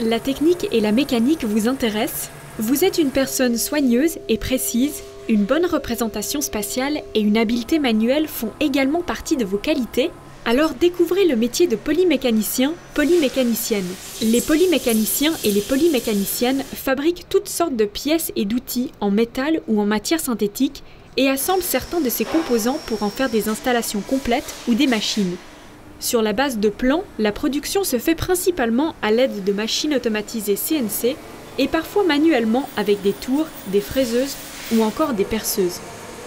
La technique et la mécanique vous intéressent? Vous êtes une personne soigneuse et précise, une bonne représentation spatiale et une habileté manuelle font également partie de vos qualités? Alors découvrez le métier de polymécanicien, polymécanicienne. Les polymécaniciens et les polymécaniciennes fabriquent toutes sortes de pièces et d'outils en métal ou en matière synthétique et assemblent certains de ces composants pour en faire des installations complètes ou des machines. Sur la base de plans, la production se fait principalement à l'aide de machines automatisées CNC et parfois manuellement avec des tours, des fraiseuses ou encore des perceuses.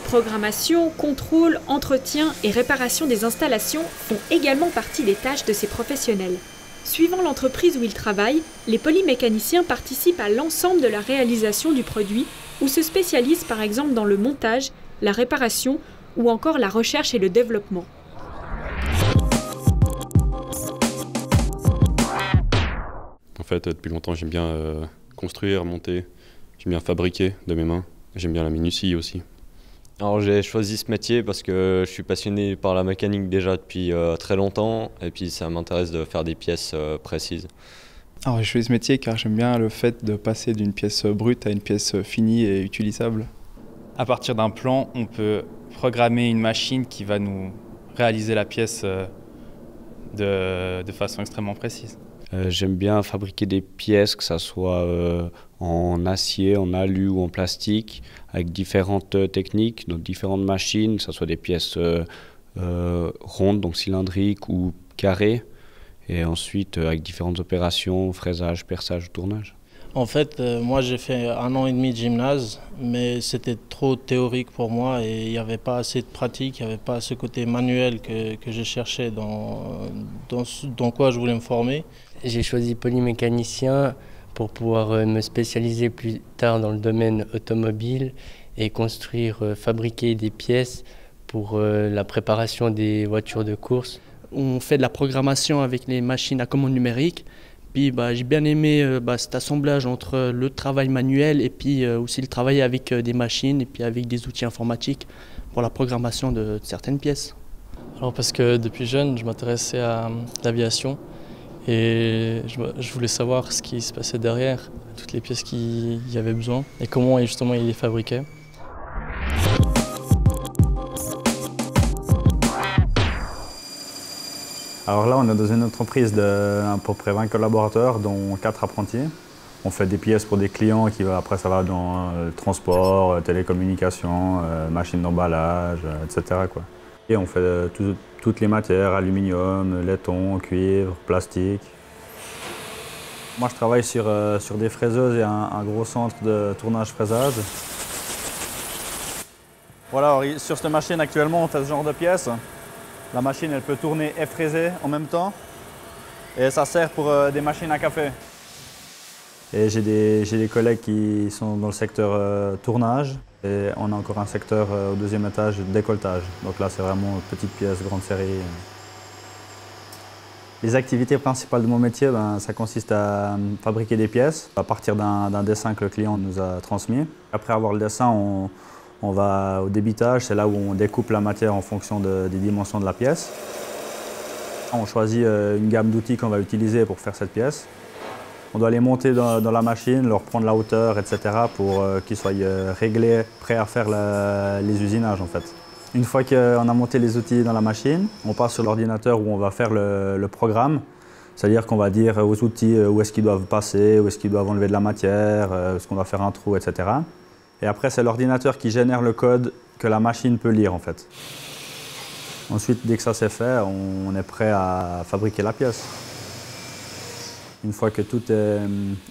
Programmation, contrôle, entretien et réparation des installations font également partie des tâches de ces professionnels. Suivant l'entreprise où ils travaillent, les polymécaniciens participent à l'ensemble de la réalisation du produit ou se spécialisent par exemple dans le montage, la réparation ou encore la recherche et le développement. En fait, depuis longtemps, j'aime bien construire, monter, j'aime bien fabriquer de mes mains, j'aime bien la minutie aussi. Alors j'ai choisi ce métier parce que je suis passionné par la mécanique déjà depuis très longtemps et puis ça m'intéresse de faire des pièces précises. Alors j'ai choisi ce métier car j'aime bien le fait de passer d'une pièce brute à une pièce finie et utilisable. À partir d'un plan, on peut programmer une machine qui va nous réaliser la pièce de façon extrêmement précise. J'aime bien fabriquer des pièces, que ce soit en acier, en alu ou en plastique, avec différentes techniques, donc différentes machines, que ce soit des pièces rondes, donc cylindriques ou carrées, et ensuite avec différentes opérations, fraisage, perçage, tournage. En fait, moi j'ai fait 1 an et demi de gymnase, mais c'était trop théorique pour moi et il n'y avait pas assez de pratique, il n'y avait pas ce côté manuel que je cherchais dans quoi je voulais me former. J'ai choisi polymécanicien pour pouvoir me spécialiser plus tard dans le domaine automobile et construire, fabriquer des pièces pour la préparation des voitures de course. On fait de la programmation avec les machines à commande numérique. Puis j'ai bien aimé cet assemblage entre le travail manuel et puis aussi le travail avec des machines et puis avec des outils informatiques pour la programmation de certaines pièces. Alors parce que depuis jeune, je m'intéressais à l'aviation et je voulais savoir ce qui se passait derrière, toutes les pièces qu'il y avait besoin et comment justement ils les fabriquaient. Alors là, on est dans une entreprise d'à peu près 20 collaborateurs, dont 4 apprentis. On fait des pièces pour des clients après ça va dans le transport, télécommunications, machines d'emballage, etc. quoi. Et on fait toutes les matières, aluminium, laiton, cuivre, plastique. Moi, je travaille sur des fraiseuses et un gros centre de tournage-fraisage. Voilà, alors, sur cette machine actuellement, on fait ce genre de pièces. La machine, elle peut tourner et fraiser en même temps. Et ça sert pour des machines à café. Et j'ai des collègues qui sont dans le secteur tournage. Et on a encore un secteur au 2e étage, décolletage. Donc là, c'est vraiment petite pièce, grande série. Les activités principales de mon métier, ça consiste à fabriquer des pièces à partir d'un dessin que le client nous a transmis. Après avoir le dessin, on va au débitage, c'est là où on découpe la matière en fonction des dimensions de la pièce. On choisit une gamme d'outils qu'on va utiliser pour faire cette pièce. On doit les monter dans la machine, leur prendre la hauteur, etc. pour qu'ils soient réglés, prêts à faire les usinages en fait. Une fois qu'on a monté les outils dans la machine, on passe sur l'ordinateur où on va faire le programme. C'est-à-dire qu'on va dire aux outils où est-ce qu'ils doivent passer, où est-ce qu'ils doivent enlever de la matière, est-ce qu'on doit faire un trou, etc. Et après, c'est l'ordinateur qui génère le code que la machine peut lire en fait. Ensuite, dès que ça c'est fait, on est prêt à fabriquer la pièce. Une fois que tout est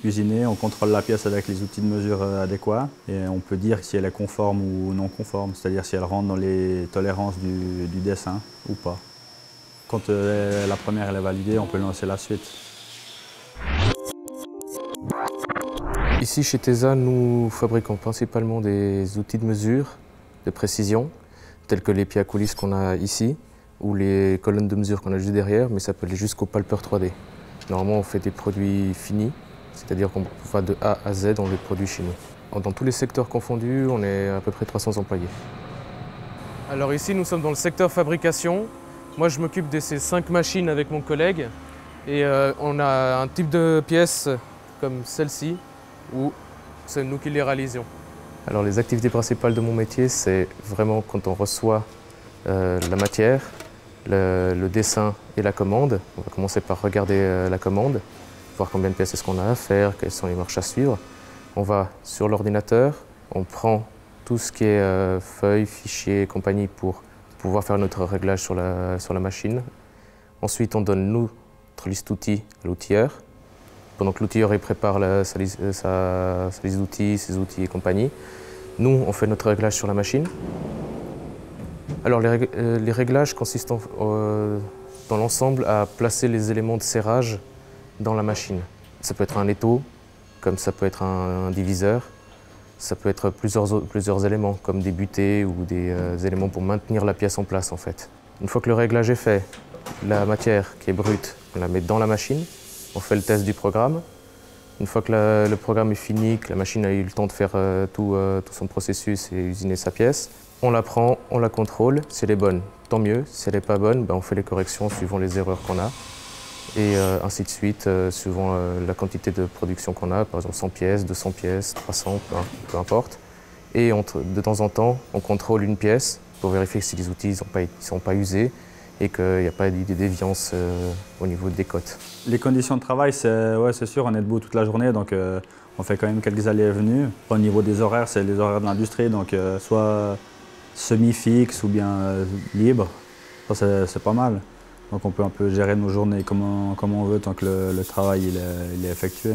usiné, on contrôle la pièce avec les outils de mesure adéquats et on peut dire si elle est conforme ou non conforme, c'est-à-dire si elle rentre dans les tolérances du dessin ou pas. Quand la première elle est validée, on peut lancer la suite. Ici chez TESA, nous fabriquons principalement des outils de mesure, de précision, tels que les pieds à coulisses qu'on a ici ou les colonnes de mesure qu'on a juste derrière, mais ça peut aller jusqu'au palpeur 3D. Normalement, on fait des produits finis, c'est-à-dire qu'on va de A à Z, on les produit chez nous. Dans tous les secteurs confondus, on est à peu près 300 employés. Alors ici, nous sommes dans le secteur fabrication. Moi, je m'occupe de ces 5 machines avec mon collègue. Et on a un type de pièce comme celle-ci, où c'est nous qui les réalisons. Alors les activités principales de mon métier, c'est vraiment quand on reçoit la matière, le dessin et la commande. On va commencer par regarder la commande, voir combien de pièces est-ce qu'on a à faire, quelles sont les marches à suivre. On va sur l'ordinateur, on prend tout ce qui est feuilles, fichiers et compagnie pour pouvoir faire notre réglage sur la machine. Ensuite, on donne notre liste d'outils à l'outilleur. Pendant que l'outilleur prépare sa liste d'outils, ses outils et compagnie, nous, on fait notre réglage sur la machine. Alors, les réglages consistent dans l'ensemble à placer les éléments de serrage dans la machine. Ça peut être un étau, comme ça peut être un diviseur. Ça peut être plusieurs éléments, comme des butées ou des éléments pour maintenir la pièce en place, en fait. Une fois que le réglage est fait, la matière qui est brute, on la met dans la machine. On fait le test du programme. Une fois que le programme est fini, que la machine a eu le temps de faire tout son processus et usiner sa pièce, on la prend, on la contrôle. Si elle est bonne, tant mieux. Si elle n'est pas bonne, on fait les corrections suivant les erreurs qu'on a. Et ainsi de suite, suivant la quantité de production qu'on a, par exemple 100 pièces, 200 pièces, 300, peu importe. Et de temps en temps, on contrôle une pièce pour vérifier que si les outils ne sont pas usés et qu'il n'y a pas de déviance au niveau des cotes. Les conditions de travail, c'est sûr, on est debout toute la journée, donc on fait quand même quelques allées et venues. Au niveau des horaires, c'est les horaires de l'industrie, donc soit semi-fixe ou bien libre, c'est pas mal. Donc on peut un peu gérer nos journées comme on veut tant que le travail il est effectué.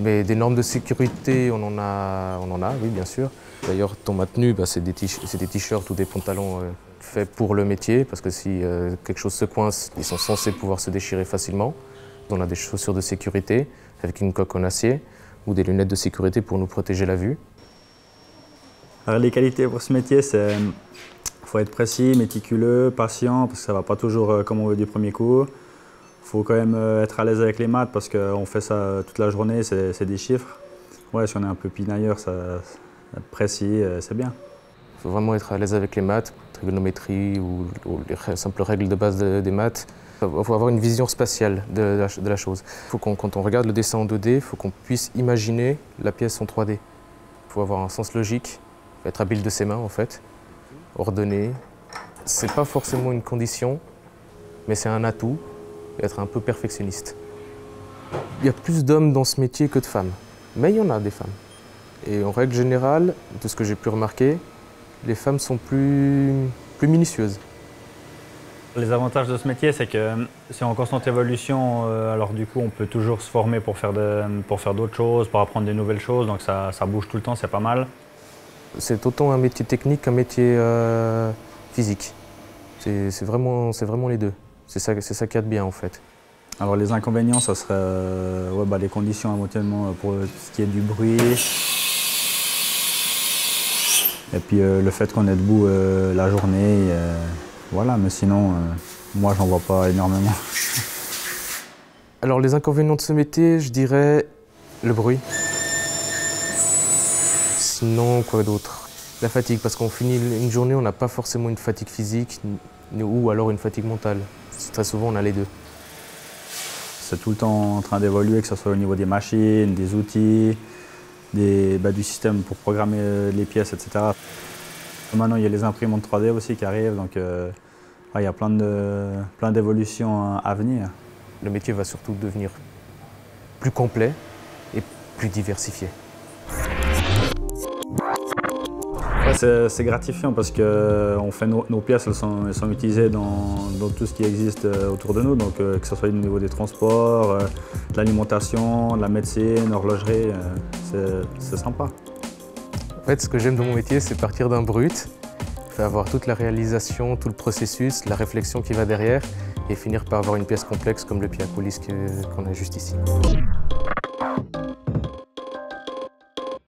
Mais des normes de sécurité, on en a, oui, bien sûr. D'ailleurs, ton maintenu, c'est des t-shirts ou des pantalons faits pour le métier, parce que si quelque chose se coince, ils sont censés pouvoir se déchirer facilement. On a des chaussures de sécurité avec une coque en acier ou des lunettes de sécurité pour nous protéger la vue. Alors, les qualités pour ce métier, c'est faut être précis, méticuleux, patient, parce que ça ne va pas toujours comme on veut du premier coup. Il faut quand même être à l'aise avec les maths, parce qu'on fait ça toute la journée, c'est des chiffres. Ouais, si on est un peu pinailleur, être précis, c'est bien. Il faut vraiment être à l'aise avec les maths, trigonométrie ou les simples règles de base des maths. Il faut avoir une vision spatiale de la chose. Quand on regarde le dessin en 2D, il faut qu'on puisse imaginer la pièce en 3D. Il faut avoir un sens logique, être habile de ses mains en fait. Ordonné. C'est pas forcément une condition, mais c'est un atout, être un peu perfectionniste. Il y a plus d'hommes dans ce métier que de femmes, mais il y en a des femmes. Et en règle générale, de ce que j'ai pu remarquer, les femmes sont plus minutieuses. Les avantages de ce métier, c'est que c'est en constante évolution, alors du coup on peut toujours se former pour faire d'autres choses, pour apprendre des nouvelles choses, donc ça bouge tout le temps, c'est pas mal. C'est autant un métier technique qu'un métier physique. C'est vraiment les deux. C'est ça qu'il y a de bien en fait. Alors les inconvénients, ça serait les conditions éventuellement pour ce qui est du bruit. Et puis le fait qu'on est debout la journée, voilà, mais sinon, moi j'en vois pas énormément. Alors les inconvénients de ce métier, je dirais le bruit. Sinon, quoi d'autre? La fatigue, parce qu'on finit une journée, on n'a pas forcément une fatigue physique ou alors une fatigue mentale. Très souvent, on a les deux. C'est tout le temps en train d'évoluer, que ce soit au niveau des machines, des outils, du système pour programmer les pièces, etc. Maintenant, il y a les imprimantes 3D aussi qui arrivent, donc il y a plein d'évolutions à venir. Le métier va surtout devenir plus complet et plus diversifié. Ouais, c'est gratifiant parce que nos pièces elles sont utilisées dans tout ce qui existe autour de nous, donc que ce soit au niveau des transports, de l'alimentation, de la médecine, l'horlogerie, c'est sympa. En fait, ce que j'aime dans mon métier, c'est partir d'un brut, avoir toute la réalisation, tout le processus, la réflexion qui va derrière et finir par avoir une pièce complexe comme le pied à coulisse qu'on a juste ici.